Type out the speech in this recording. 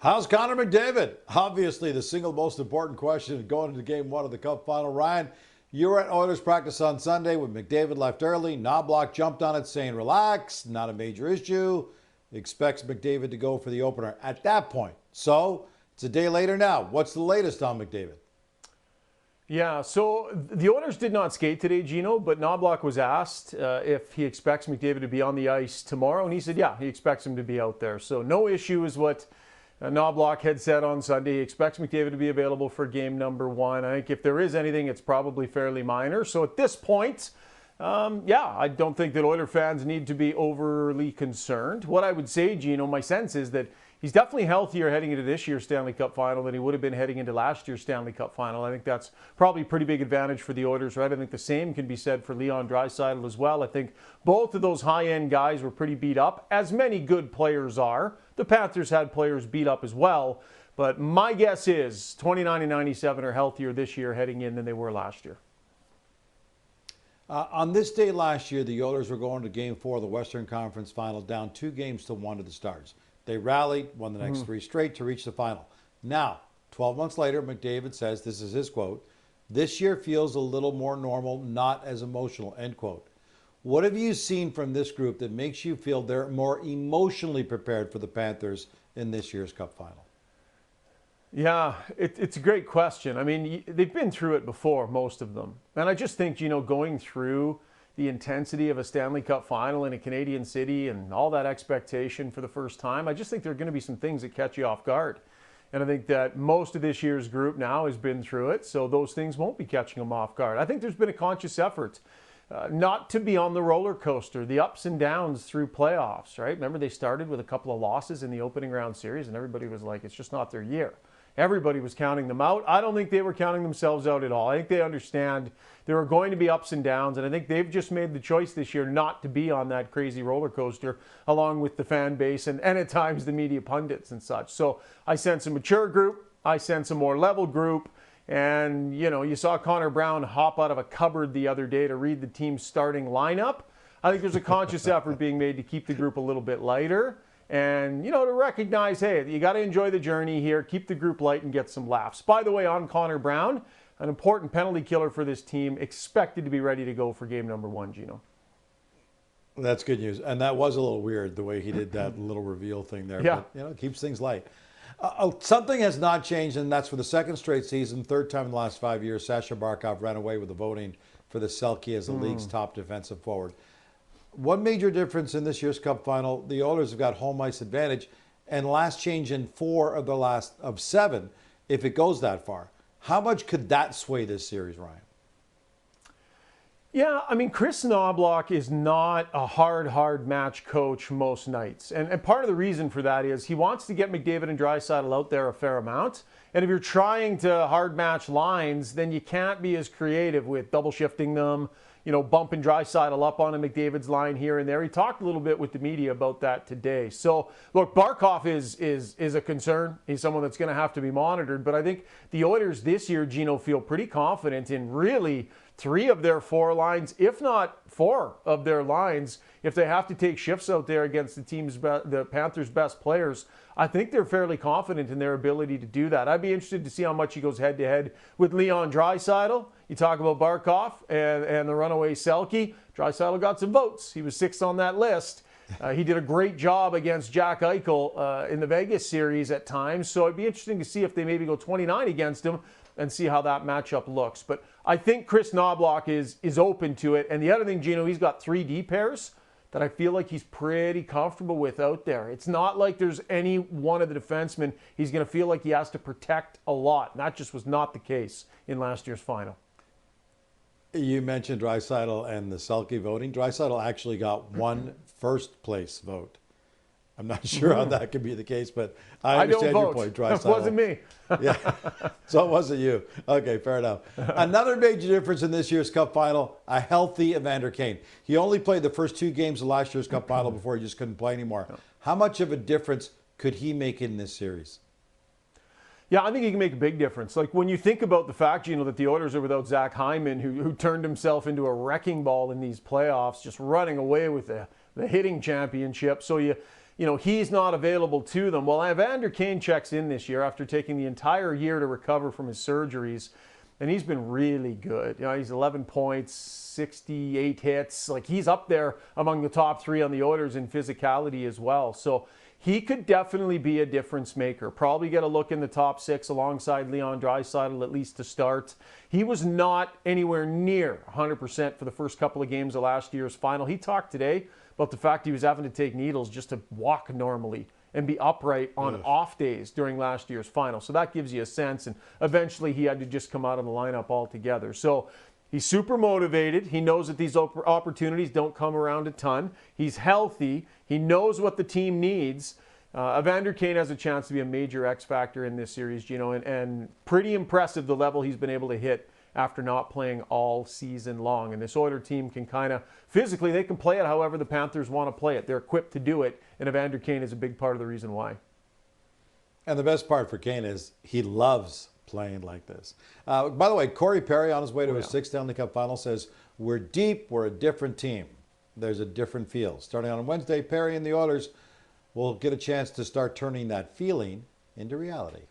How's Connor McDavid? Obviously, the single most important question going into Game 1 of the Cup Final. Ryan, you were at Oilers practice on Sunday when McDavid left early. Knobloch jumped on it saying, relax, not a major issue. Expects McDavid to go for the opener at that point. So, it's a day later now. What's the latest on McDavid? Yeah, so the Oilers did not skate today, Gino, but Knobloch was asked if he expects McDavid to be on the ice tomorrow, and he said, yeah, he expects him to be out there. So no issue is what Knobloch had said on Sunday. He expects McDavid to be available for game number 1. I think if there is anything, it's probably fairly minor. So at this point, I don't think that Oiler fans need to be overly concerned. What I would say, Gino, my sense is that he's definitely healthier heading into this year's Stanley Cup Final than he would have been heading into last year's Stanley Cup Final. I think that's probably a pretty big advantage for the Oilers, right? I think the same can be said for Leon Draisaitl as well. I think both of those high-end guys were pretty beat up, as many good players are. The Panthers had players beat up as well, but my guess is 29 and 97 are healthier this year heading in than they were last year. On this day last year, the Oilers were going to Game 4 of the Western Conference Final down 2-1 to the Stars. They rallied, won the next 3 straight to reach the final. Now, 12 months later, McDavid says, this is his quote, "This year feels a little more normal, not as emotional," end quote. What have you seen from this group that makes you feel they're more emotionally prepared for the Panthers in this year's Cup Final? Yeah, it's a great question. I mean, they've been through it before, most of them. And I just think, going through the intensity of a Stanley Cup Final in a Canadian city and all that expectation for the first time, I just think there are going to be some things that catch you off guard. And I think that most of this year's group now has been through it, so those things won't be catching them off guard. I think there's been a conscious effort not to be on the roller coaster, the ups and downs through playoffs, right? Remember, they started with a couple of losses in the opening round series, and everybody was like, it's just not their year. Everybody was counting them out. I don't think they were counting themselves out at all. I think they understand there are going to be ups and downs, and I think they've just made the choice this year not to be on that crazy roller coaster along with the fan base and at times the media pundits and such. So I sense a mature group. I sense a more level group. And, you saw Connor Brown hop out of a cupboard the other day to read the team's starting lineup. I think there's a conscious effort being made to keep the group a little bit lighter. And, to recognize, hey, you got to enjoy the journey here, keep the group light and get some laughs. By the way, on Connor Brown, an important penalty killer for this team, expected to be ready to go for game number 1, Gino. That's good news. And that was a little weird, the way he did that little reveal thing there. Yeah. But, it keeps things light. Something has not changed, and that's for the second straight season, third time in the last 5 years, Sasha Barkov ran away with the voting for the Selke as the league's top defensive forward. One major difference in this year's Cup Final, the Oilers have got home ice advantage, and last change in 4 of the last of 7, if it goes that far. How much could that sway this series, Ryan? Yeah, I mean, Chris Knobloch is not a hard match coach most nights. And part of the reason for that is he wants to get McDavid and Draisaitl out there a fair amount. And if you're trying to hard match lines, then you can't be as creative with double shifting them, bumping Draisaitl up on a McDavid's line here and there. He talked a little bit with the media about that today. So, look, Barkov is a concern. He's someone that's going to have to be monitored. But I think the Oilers this year, Gino, feel pretty confident in really 3 of their 4 lines, if not 4 of their lines. If they have to take shifts out there against the Panthers' best players, I think they're fairly confident in their ability to do that. I'd be interested to see how much he goes head-to-head with Leon Draisaitl. You talk about Barkov and the runaway Selke. Draisaitl got some votes. He was 6th on that list. He did a great job against Jack Eichel in the Vegas series at times. So it'd be interesting to see if they maybe go 29 against him and see how that matchup looks. But I think Chris Knobloch is open to it. And the other thing, Gino, he's got 3 D pairs that I feel like he's pretty comfortable with out there. It's not like there's any one of the defensemen he's going to feel like he has to protect a lot. And that just was not the case in last year's final. You mentioned Draisaitl and the Selke voting. Draisaitl actually got 1 first-place vote. I'm not sure how that could be the case, but I understand your point, Draisaitl. It wasn't me. Yeah, so it wasn't you. Okay, fair enough. Another major difference in this year's Cup Final, a healthy Evander Kane. He only played the first 2 games of last year's Cup Final before he just couldn't play anymore. How much of a difference could he make in this series? Yeah, I think he can make a big difference. Like when you think about the fact, that the Oilers are without Zach Hyman, who turned himself into a wrecking ball in these playoffs, just running away with the hitting championship. So you he's not available to them. Well, Evander Kane checks in this year after taking the entire year to recover from his surgeries, and he's been really good. He's 11 points, 68 hits. Like, he's up there among the top 3 on the Oilers in physicality as well. So he could definitely be a difference maker. Probably get a look in the top 6 alongside Leon Draisaitl, at least to start. He was not anywhere near 100% for the first couple of games of last year's final. He talked today about the fact he was having to take needles just to walk normally and be upright on off days during last year's final. So that gives you a sense. And eventually he had to just come out of the lineup altogether. So he's super motivated. He knows that these opportunities don't come around a ton. He's healthy. He knows what the team needs. Evander Kane has a chance to be a major X factor in this series, Gino, and pretty impressive the level he's been able to hit after not playing all season long. And this Oiler team can kind of, physically, they can play it however the Panthers want to play it. They're equipped to do it, and Evander Kane is a big part of the reason why. And the best part for Kane is he loves playing like this. By the way, Corey Perry, on his way to his 6th Stanley Cup Final, says, "We're deep, we're a different team. There's a different feel." Starting on Wednesday, Perry and the Oilers will get a chance to start turning that feeling into reality.